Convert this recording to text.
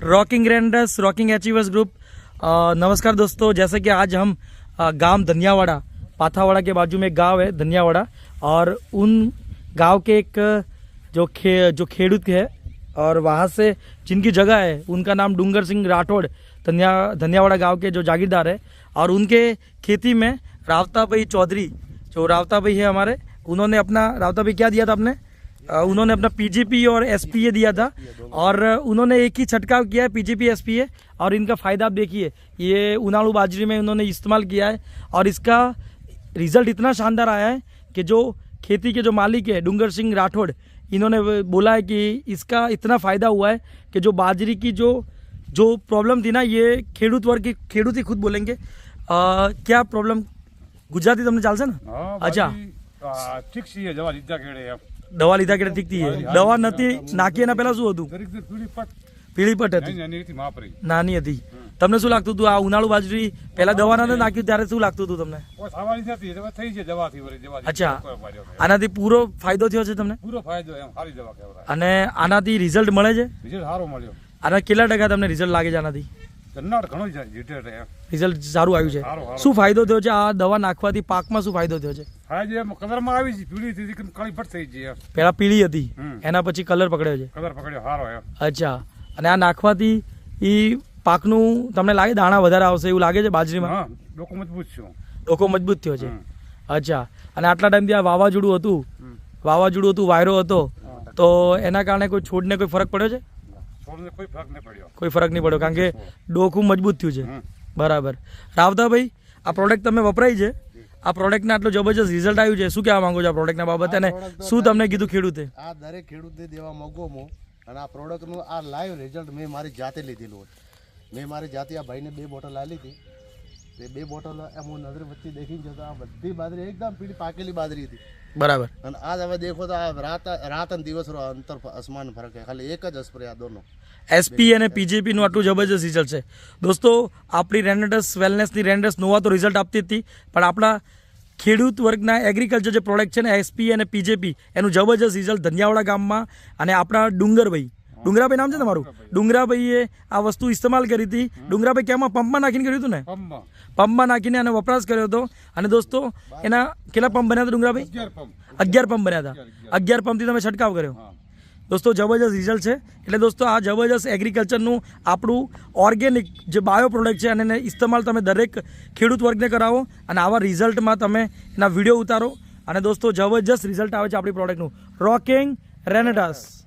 Rocking renders, rocking achievers group. नमस्कार दोस्तों, जैसे कि आज हम गांव धनियावाड़ा, पाथावाड़ा के बाजू में एक गांव है धनियावाड़ा, और उन गांव के एक जो खेडूत है और वहाँ से जिनकी जगह है उनका नाम डूंगर सिंह राठौड़ धनियावाड़ा गांव के जो जागीरदार है, और उनके खेती में रावता भाई चौधरी, जो रावता भाई है हमारे, उन्होंने अपना, रावता भाई क्या दिया था आपने? उन्होंने अपना पीजीपी और एसपीए दिया था, और उन्होंने एक ही छटकाव किया है, पीजीपी एसपीए, और इनका फ़ायदा आप देखिए, ये उनालू बाजरी में उन्होंने इस्तेमाल किया है और इसका रिज़ल्ट इतना शानदार आया है कि जो खेती के जो मालिक है डूंगर सिंह राठौड़, इन्होंने बोला है कि इसका इतना फ़ायदा हुआ है कि जो बाजरी की जो प्रॉब्लम थी ना, ये खेडूत वर्ग की, खेडूत ही खुद बोलेंगे क्या प्रॉब्लम गुजराती तुमने चालશે ને? અચ્છા, ઠીક છે, દવા લીધા કેડે દવા લીધા કે ઠીક થઈ? દવા નથી નાખી એના પહેલા શું હતું? પીળી પટ હતી, નાની હતી. તમને શું લાગતું હતું આ ઉનાળુ બાજરી પહેલા દવા નથી નાખ્યું ત્યારે શું લાગતું હતું તમને? અચ્છા, આનાથી પૂરો ફાયદો થયો છે તમને? પૂરો ફાયદો, એમ સારી દવા કહેવાય. અને આનાથી રિઝલ્ટ મળે છે? રિઝલ્ટ સારો મળ્યો. આના કેટલા ટકા તમને રિઝલ્ટ લાગે છે આનાથી? રિઝલ્ટ સારું આવ્યું છે. શું ફાયદો થયો છે આ દવા નાખવાથી? પાકમાં શું ફાયદો થયો છે? કલરમાં આવી છે, પીળી થઈ કાળી ફટ થઈ છે. પહેલા પીળી હતી, એના પછી કલર પકડ્યો છે. કલર પકડ્યો સારો. અચ્છા, અને આ નાખવાથી ઈ પાકનું તમને લાગે દાણા વધારે આવશે એવું લાગે છે બાજરીમાં? ડોકો મજબૂત છે. ડોકો મજબૂત થયો છે. અચ્છા, અને આટલા ટાઈમથી આ વાવાઝોડું હતું, વાયરો હતો, તો એના કારણે કોઈ છોડને કોઈ ફરક પડ્યો છે? કોઈ ફરક નહીં પડ્યો, કારણ કે ડોકું મજબૂત થયું છે. બરાબર. રાવતાભાઈ, આ પ્રોડક્ટ તમે વપરાય છે, આ પ્રોડક્ટને આટલું જબરજસ્ત રિઝલ્ટ આવ્યું છે, શું કહેવા માંગો છો આ પ્રોડક્ટના બાબતે, અને શું તમને કીધું ખેડૂતે? આ દરેક ખેડૂતને દેવા માંગુ હું, અને આ પ્રોડક્ટનું આ લાઈવ રિઝલ્ટ મેં મારી જાતે લીધેલું હતું. મેં મારી જાતે આ ભાઈને 2 બોટલ આલી હતી. તે 2 બોટલ એમ હું નજર વચ્ચે દેખીને જતો, આ બધી બાજરી એકદમ પીળી પાકેલી બાજરી હતી. બરાબર. અને આજ હવે દેખો તો આ રાત અને દિવસનો અંતર આસમાન ફરક છે, ખાલી એક જ સ્પ્રે આ દોનો. એસપી અને પીજીપી નું આટલું જબરજસ્ત રિઝલ્ટ છે. દોસ્તો, આપણી રેન્ડર્સ વેલનેસની રેન્ડર્સ નોવા તો રિઝલ્ટ આપતી હતી, પણ આપણા ખેડૂત વર્ગના એગ્રીકલ્ચર જે પ્રોડક્ટ છે ને, એસપી અને પીજેપી, એનું જબરજસ્ત રિઝલ્ટ ધનિયાવાડા ગામમાં, અને આપણા ડુંગરાભાઈ નામ છે તમારું, ડુંગરાભાઈએ આ વસ્તુ ઇસ્તેમાલ કરી હતી. ડુંગરાભાઈ કેમાં? પંપમાં નાખીને કર્યું હતું ને? પંપમાં નાખીને આનો વપરાશ કર્યો હતો. અને દોસ્તો, એના કેટલા પંપ બન્યા હતા ડુંગરાભાઈ? 11 પંપ બન્યા હતા. 11 પંપથી તમે છંટકાવ કર્યો. દોસ્તો, જબરજસ્ત રિઝલ્ટ છે. એટલે દોસ્તો, આ જબરજસ્ત એગ્રીકલ્ચરનું આપણું ઓર્ગેનિક જે બાયો પ્રોડક્ટ છે, અને એને ઇસ્તેમાલ તમે દરેક ખેડૂત વર્ગને કરાવો, અને આવા રિઝલ્ટમાં તમે એના વિડીયો ઉતારો. અને દોસ્તો, જબરજસ્ત રિઝલ્ટ આવે છે આપણી પ્રોડક્ટનું. રોકિંગ રેનેડાસ.